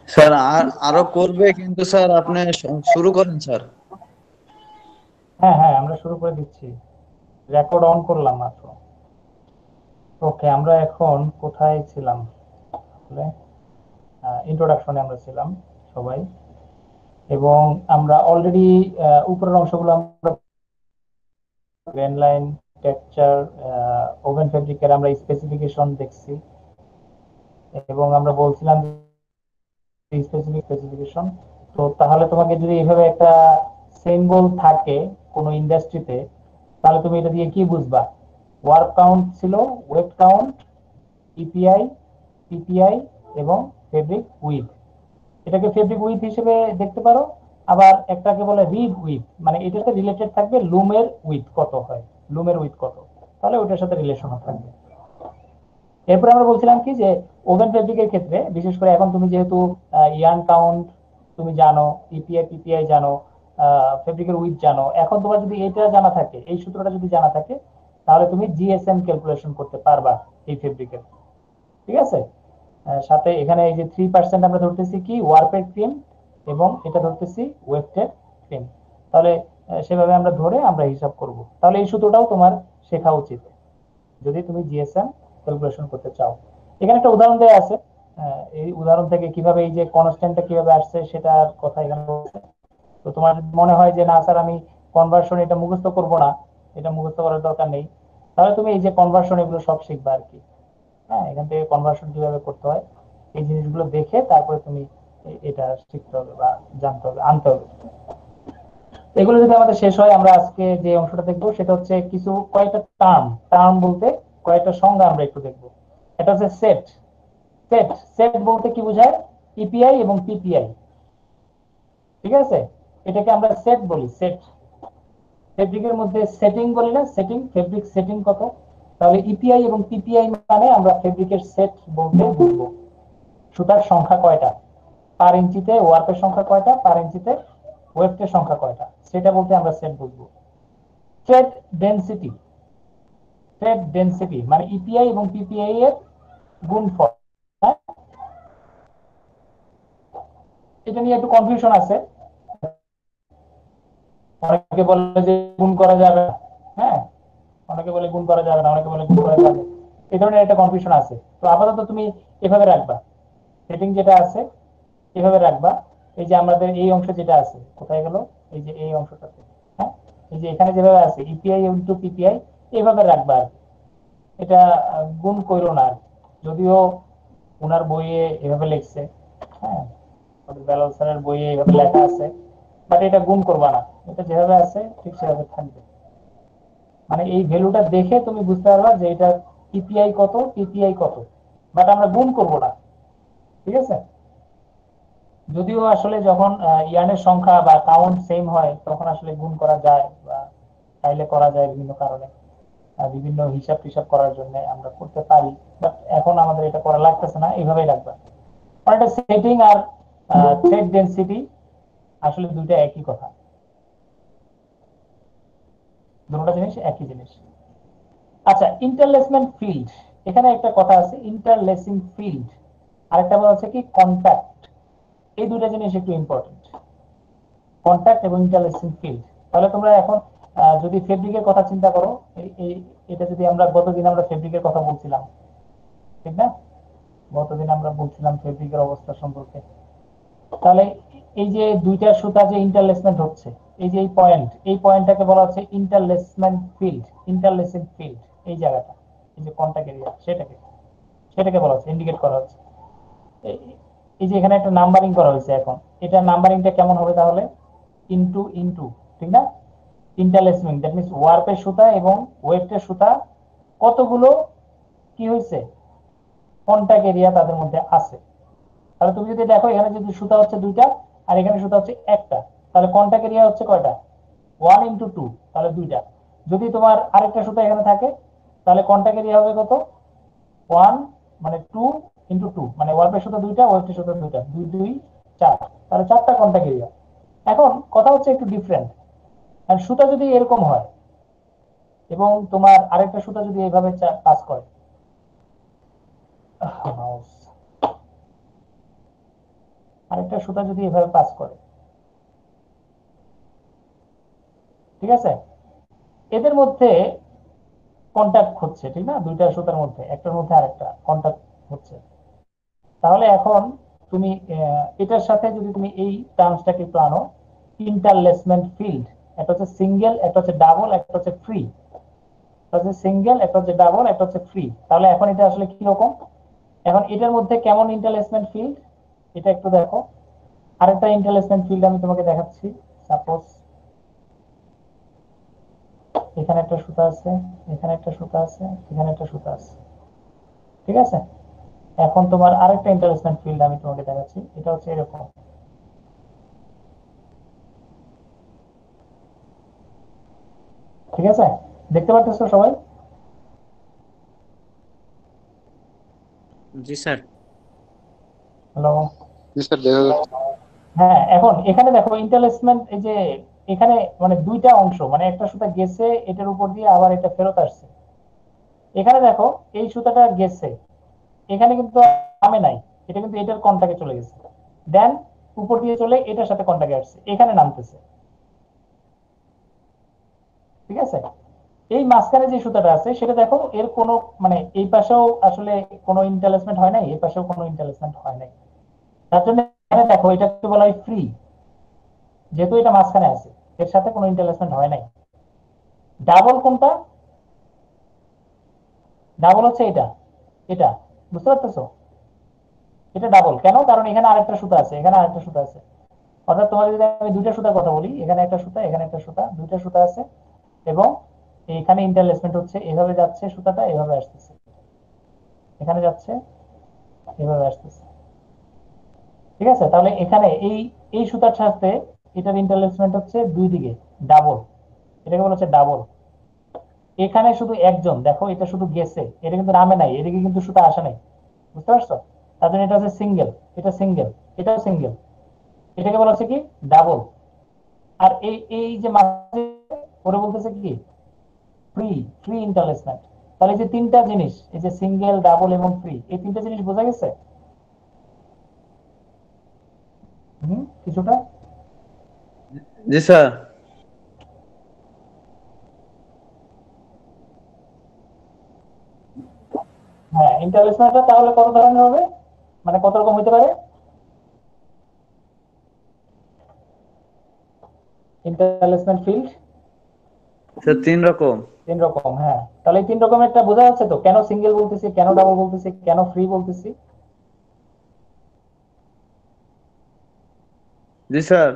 Sir আরো করবে, কিন্তু স্যার আপনি শুরু করেন স্যার। হ্যাঁ হ্যাঁ, আমরা শুরু করে দিচ্ছি। রেকর্ড অন করলাম মাত্র। ওকে, আমরা এখন কোথায় ছিলাম? ইন্ট্রোডাকশনে আমরা ছিলাম সবাই। এবং আমরা অলরেডি উপরের অংশগুলো আমরা গ্রেন লাইন, টেক্সচার, ওভেন ফেব্রিকের আমরা স্পেসিফিকেশন দেখছি। এবং আমরা বলছিলাম স্পেসিফিকেশন। তো তাহলে তোমাকে যদি এভাবে একটা সিম্বল থাকে কোন ইন্ডাস্ট্রিতে, তাহলে তুমি এটা দিয়ে কি বুঝবা? ওয়ার্ক কাউন্ট ছিল, ওয়েট কাউন্ট, ইপিআই, পিপিআই এবং ফেব্রিক উইথ। এটাকে ফেব্রিক উইথ হিসেবে দেখতে পারো। আবার একটাকে বলে রিব উইথ, মানে এটার সাথে রিলেটেড থাকবে লুমের উইথ কত হয়, লুমের উইথ কত, তাহলে ওটার সাথে রিলেশন থাকবে। এরপরে আমরা বলছিলাম কি যে ওভেন ফেব্রিকের ক্ষেত্রে বিশেষ করে এখন তুমি যেহেতু ইয়ার্ন কাউন্ট তুমি জানো, ইপিআই পিপিআই জানো, ফেব্রিকের উইথ জানো, এখন তোমার যদি এটা জানা থাকে, এই সূত্রটা যদি জানা থাকে, তাহলে তুমি জিএসএম ক্যালকুলেশন করতে পারবা এই ফেব্রিকের। ঠিক আছে? সাথে এখানে এই যে 3% আমরা ধরতেছি কি ওয়ার্পের ক্রিম, এবং এটা ধরতেছি ওয়েস্টেড ক্রিম। তাহলে সেভাবে আমরা ধরে আমরা হিসাব করব। তাহলে এই সূত্রটাও তোমার শেখা উচিত যদি তুমি জিএসএম ক্যালকুলেশন করতে চাও। এখানে একটা উদাহরণ দেওয়া আছে। এই উদাহরণ থেকে কিভাবে এই যে কনস্ট্যান্টটা কিভাবে আসছে সেটার কথা এখানে বলছে। তো তোমার মনে হয় যে না স্যার আমি কনভার্সন এটা মুখস্থ করব না, এটা মুখস্থ করার দরকার নেই, তাহলে তুমি এই যে কনভার্সন এগুলো সব শিখবা আর কি। হ্যাঁ, এখান থেকে কনভার্সন কিভাবে করতে হয় এই জিনিসগুলো দেখে তারপরে তুমি এটা শিখতে হবে বা জানতে হবে, আনতে হবে। এগুলো যদি আমাদের শেষ হয়, আমরা আজকে যে অংশটা দেখবো সেটা হচ্ছে কিছু কয়েকটা টার্ম। টার্ম বলতে কয়েকটা সংজ্ঞা আমরা একটু দেখবো। এটা হচ্ছে সেট। সেট সেট বলতে কি বোঝায়? ইপিআই এবং পিপিআই। ঠিক আছে? এটাকে আমরা সেট বলি, সেট। ফেব্রিকের মধ্যে সেটিং বলি না, সেটিং, ফেব্রিক সেটিং কত। তাহলে ইপিআই এবং পিপিআই মানে আমরা ফেব্রিকের সেট বলতে বুঝবো। সুতার সংখ্যা কয়টা, পার ইঞ্চিতে ওয়ার্পের সংখ্যা কয়টা, পার ইঞ্চিতে ওয়েফটের সংখ্যা কয়টা, সেটা বলতে আমরা সেট বুঝবো। Thread density. থ্রেড ডেনসিটি মানে ইপিআই এবং পিপিআই এর গুণফল। হ্যাঁ, এটা নিয়ে একটু কনফিউশন আছে। অনেকে বলে যে গুণ করা যাবে না। হ্যাঁ, অনেকে বলে গুণ করা যাবে না, অনেকে বলে গুণ করা যাবে। এই ধরনের একটা কনফিউশন আছে। তো আপাতত তুমি এভাবে রাখবা, সেটিং যেটা আছে এভাবে রাখবা। এই যে আমাদের এই অংশ যেটা আছে কোথায় গেল, এই যে এই অংশটাতে। হ্যাঁ, এই যে এখানে যেভাবে আছে ইপিআই ইন্টু পিপিআই, এইভাবে রাখবা। এটা গুণ করো না। যদিও ওনার বইয়ে এভাবে লিখছে, হ্যাঁ, বেলাল স্যারের বইয়ে এইভাবে লেখা আছে, বাট এটা গুণ করবা না। এটা যেভাবে আছে ঠিক সেভাবে থাকবে। মানে এই ভ্যালুটা দেখে তুমি বুঝতে পারবা যে এটা পিপিআই কত, পিপিআই কত, বাট আমরা গুণ করব না। ঠিক আছে? যদিও আসলে যখন ইয়ানের সংখ্যা বা কাউন্ট সেম হয় তখন আসলে গুণ করা যায় বা চাইলে করা যায় বিভিন্ন কারণে, বিভিন্ন হিসাব টিসাব করার জন্য আমরা করতে পারি। বাট এখন আমাদের এটা করা লাগতেছে না, এইভাবেই রাখবা। একটা সেটিং আর থ্রেড ডেনসিটি আসলে দুইটা একই কথা, দুটো জিনিস একই জিনিস। আচ্ছা, ইন্টারলেসমেন্ট ফিল্ড। এখানে একটা কথা আছে, ইন্টারলেসিং ফিল্ড। আরেকটা বলা হচ্ছে কি কন্ট্যাক্ট। এই দুইটা জিনিস একটু ইম্পর্টেন্ট, কন্ট্যাক্ট এবং ইন্টারলেসিং ফিল্ড। তাহলে তোমরা এখন যদি ফেব্রিকের কথা চিন্তা করো, এটা যদি আমরা গতদিন আমরা ফেব্রিকের কথা বলছিলাম, ঠিক না? গতদিন আমরা বলছিলাম ফেব্রিকের অবস্থা সম্পর্কে। তাহলে এই যে দুইটা সুতা যে ইন্টারলেসমেন্ট হচ্ছে, এই যে এই পয়েন্ট, এই পয়েন্টটাকে বলা হচ্ছে ইন্টারলেসমেন্ট ফিল্ড, ইন্টারলেসিং ফিল্ড। এই জায়গাটা, এই যে কন্টাক্ট এরিয়া, সেটাকে সেটাকে বলা হচ্ছে, ইন্ডিকেট করা হচ্ছে। এই যে এখানে একটা নাম্বারিং করা হয়েছে এখন, এটা নাম্বারিংটা কেমন হবে তাহলে? ইনটু ইনটু, ঠিক না? ইন্টারলেসমেন্ট দ্যাট মিন্স ওয়ার্পের সুতা এবং ওয়েফটের সুতা কতগুলো কি হয়েছে, কন্টাক্ট এরিয়া তাদের মধ্যে আছে। তাহলে তুমি যদি দেখো এখানে যদি সুতা হচ্ছে দুইটা আর এখানে সুতা হচ্ছে একটা, তাহলে কন্টাক্ট এরিয়া হচ্ছে কয়টা? 1 into 2, তাহলে দুইটা। যদি তোমার আরেকটা সুতা এখানে থাকে তাহলে কন্টাক্ট এরিয়া হবে কত? 1, মানে 2 into 2, মানে ওয়ার্পের সুতা দুইটা, ওয়েফটের সুতা দুইটা, 2 2 4, তাহলে চারটা কন্টাক্ট এরিয়া। এখন কথা হচ্ছে একটু ডিফারেন্ট। আর সুতা যদি এরকম হয় এবং তোমার আরেকটা সুতা যদি এইভাবে কাজ করে, আরেকটা সুতা যদি এভাবে পাস করে, ঠিক আছে, এদের মধ্যে কন্টাক্ট হচ্ছে, ঠিক না? দুইটা সুতার মধ্যে, একটার মধ্যে আরেকটা কন্টাক্ট হচ্ছে। তাহলে এখন তুমি এটার সাথে যদি তুমি এই টার্মসটাকে একটু আনো, ইন্টারলেসমেন্ট ফিল্ড, একটা হচ্ছে সিঙ্গেল, একটা হচ্ছে ডাবল, একটা হচ্ছে ফ্রি। একটা হচ্ছে সিঙ্গেল, একটা হচ্ছে ডাবল, একটা হচ্ছে ফ্রি। তাহলে এখন এটা আসলে কি রকম? এখন এটার মধ্যে কেমন ইন্টারলেসমেন্ট ফিল্ড, এটা একটু দেখো। আরেকটা ইন্টারলেসমেন্ট ফিল্ড আমি তোমাকে দেখাচ্ছি। সাপোজ এখানে একটা সুতা আছে, এখানে একটা সুতা আছে, এখানে একটা সুতা আছে, ঠিক আছে। এখন তোমার আরেকটা ইন্টারলেসমেন্ট ফিল্ড আমি তোমাকে দেখাচ্ছি, এটা হচ্ছে এরকম, ঠিক আছে। দেখতে পাচ্ছ সবাই? জি স্যার। হ্যালো? জি স্যার, দেখা যাচ্ছে। হ্যাঁ, এখন এখানে দেখো ইন্টারলেসমেন্ট, এই যে এখানে মানে দুইটা অংশ, মানে একটা সুতা গেছে এটার উপর দিয়ে, আবার এটা ফেরত আসছে। এখানে দেখো এই সুতাটা গেছে, এখানে কিন্তু নামে নাই, এটা কিন্তু এটার কন্টাক্টে চলে গেছে। দেন উপর দিয়ে চলে এটার সাথে কন্টাক্টে আসছে, এখানে নামতেছে, ঠিক আছে। এই মাঝখানে যে সুতাটা আছে সেটা দেখো, এর কোনো মানে এই পাশেও আসলে কোনো ইন্টারলেসমেন্ট হয় নাই, এই পাশেও কোনো ইন্টারলেসমেন্ট হয় নাই। তার জন্য এখানে দেখো এটাকে বলা হয় ফ্রি, যেহেতু এটা মাঝখানে আছে, এর সাথে কোনো ইন্টারলেসমেন্ট হয় নাই। ডাবল কোনটা? ডাবল হচ্ছে এটা, এটা, বুঝতে পারতেছো? এটা ডাবল কেন? কারণ এখানে আরেকটা সুতা আছে, এখানে আরেকটা সুতা আছে। অর্থাৎ তোমার যদি আমি দুইটা সুতার কথা বলি, এখানে একটা সুতা, এখানে একটা সুতা, দুইটা সুতা আছে, এবং এখানে ইন্টারলেসমেন্ট হচ্ছে, এভাবে যাচ্ছে সুতাটা, এভাবে আসতেছে, এখানে যাচ্ছে, এভাবে আসতেছে, ঠিক আছে। তাহলে এখানে এই এই সুতার সাথে এটার ইন্টারলেসমেন্ট হচ্ছে দুই দিকে, ডাবল, এটাকে বলা হচ্ছে ডাবল। এখানে শুধু একজন, দেখো এটা শুধু গেছে, এটা কিন্তু নামে নাই, এদিকে কিন্তু সুতা আসে নাই, বুঝতে পারছো? তার জন্য এটা হচ্ছে সিঙ্গেল, এটা সিঙ্গেল, এটাও সিঙ্গেল, এটাকে বলা হচ্ছে কি ডাবল। আর এই এই যে মাঝে ওরা বলতেছে কি ফ্রি, ফ্রি ইন্টারলেসমেন্ট। তাহলে এই যে তিনটা জিনিস, এই যে সিঙ্গেল, ডাবল এবং ফ্রি, এই তিনটা জিনিস বোঝা গেছে? কিছুটা। জি স্যার। হ্যাঁ, ইন্টারলেসমেন্টটা তাহলে কত ধরনের হবে, মানে কত রকম হতে পারে ইন্টারলেসমেন্ট ফিল্ড? স্যার তিন রকম। তিন রকম, হ্যাঁ। তাহলে এই তিন রকমের একটা বোঝা যাচ্ছে তো, কেন সিঙ্গেল বলতেছি, কেন ডাবল বলতেছি, কেন ফ্রি বলতেছি? জি স্যার।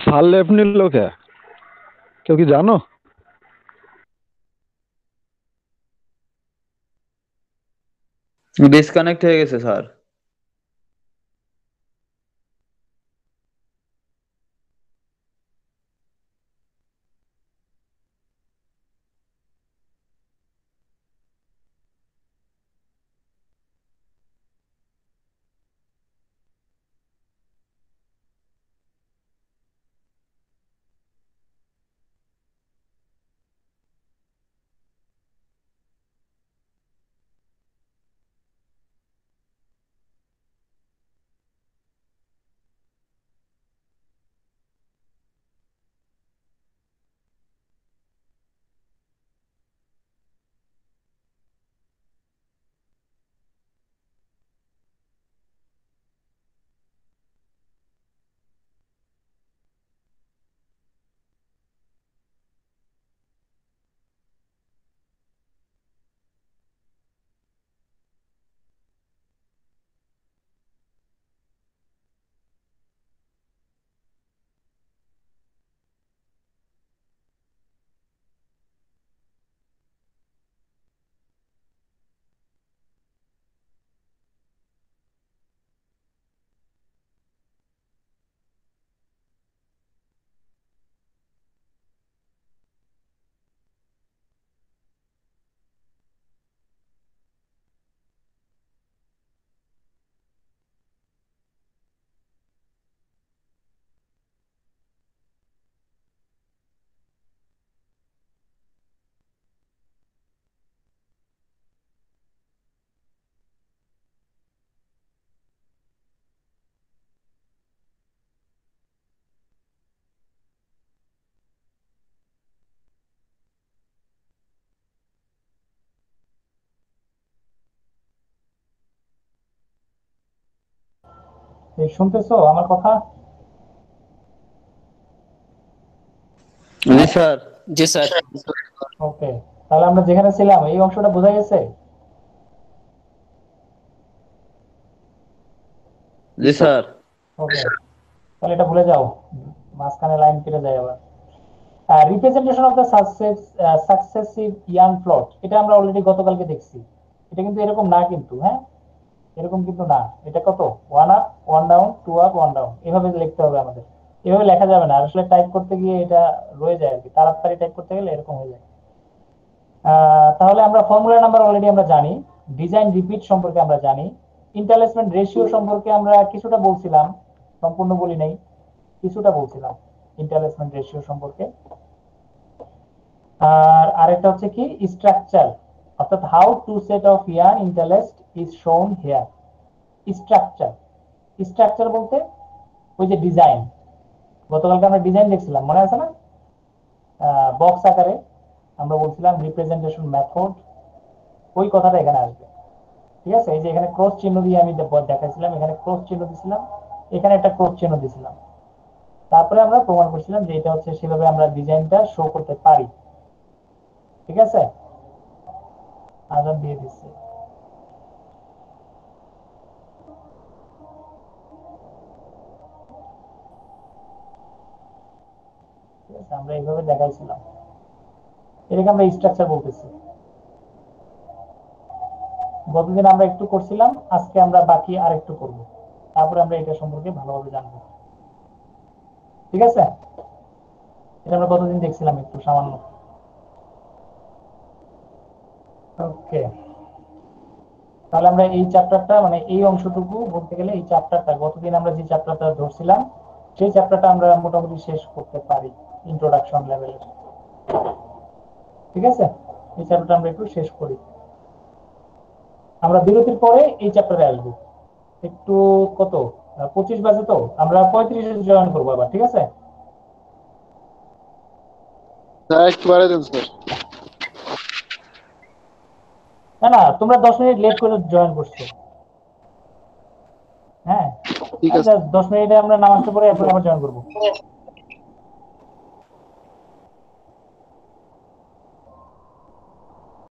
সারলেপ নিল কে? কেউ কি জানো? ডিসকানেক্ট হয়ে গেছে স্যার। শুনতেছো আমার কথা? জি স্যার। জি স্যার। ওকে, তাহলে আমরা যেখানে ছিলাম এই অংশটা বোঝা গেছে? জি স্যার। ওকে, তাহলে এটা ভুলে যাও, মাঝখানে লাইন কেটে যায় আবার। Representation of the successive young plot, এটা আমরা অলরেডি গতকালকে দেখছি। এটা কিন্তু এরকম না কিন্তু, হ্যাঁ এরকম কিন্তু না। এটা কত, one up one down, two up one down, এভাবে লিখতে হবে আমাদের। এভাবে লেখা যাবে না, আসলে টাইপ করতে গিয়ে এটা রয়ে যায় আর কি, তাড়াতাড়ি টাইপ করতে গেলে এরকম হয়ে যায়। তাহলে আমরা ফর্মুলা নাম্বার অলরেডি আমরা জানি, ডিজাইন রিপিট সম্পর্কে আমরা জানি, ইন্টারলেসমেন্ট রেশিও সম্পর্কে আমরা কিছুটা বলছিলাম, সম্পূর্ণ বলি নাই, কিছুটা বলছিলাম ইন্টারলেসমেন্ট রেশিও সম্পর্কে। আর আরেকটা হচ্ছে কি স্ট্রাকচার, অর্থাৎ how to set of yarn interlaced is shown here. Structure, structure বলতে ওই যে ডিজাইন, গতকালকে আমরা ডিজাইন দেখছিলাম মনে আছে না, বক্স আকারে আমরা বলছিলাম রিপ্রেজেন্টেশন মেথড, ওই কথাটা এখানে আসবে। ঠিক আছে, এই যে এখানে ক্রস চিহ্ন দিয়ে আমি দেখাইছিলাম, এখানে ক্রস চিহ্ন দিছিলাম, এখানে একটা ক্রস চিহ্ন দিছিলাম, তারপরে আমরা প্রমাণ করছিলাম যে এটা হচ্ছে সেভাবে আমরা ডিজাইনটা শো করতে পারি। ঠিক আছে, আজান দিয়ে দিচ্ছে। ঠিক আছে, আমরা এইভাবে দেখাইছিলাম, এটাকে আমরা স্ট্রাকচার বলতেছি। গতদিন আমরা একটু করছিলাম, আজকে আমরা বাকি আর একটু করবো, তারপরে আমরা এটা সম্পর্কে ভালোভাবে জানবো। ঠিক আছে, এটা আমরা গতদিন দেখছিলাম একটু সামান্য। ওকে, তাহলে আমরা এই চ্যাপ্টারটা মানে এই অংশটুকু বলতে গেলে এই চ্যাপ্টারটা গতদিন আমরা যে চ্যাপ্টারটা ধরছিলাম সেই চ্যাপ্টারটা আমরা মোটামুটি শেষ করতে পারি ইন্ট্রোডাকশন লেভেলের। ঠিক আছে, এই চ্যাপ্টারটা আমরা একটু শেষ করি, আমরা বিরতির পরে এই চ্যাপ্টারে আসবো। একটু কত 25 বাজে, তো আমরা 35-এ জয়েন করবো আবার। ঠিক আছে, একটু বাড়াই দেন স্যার। না না তোমরা 10 মিনিট লেট করে জয়েন করছো। হ্যাঁ ঠিক আছে। আচ্ছা, 10 মিনিটে আমরা নামাজটা পরে এরপর আবার জয়েন করবো।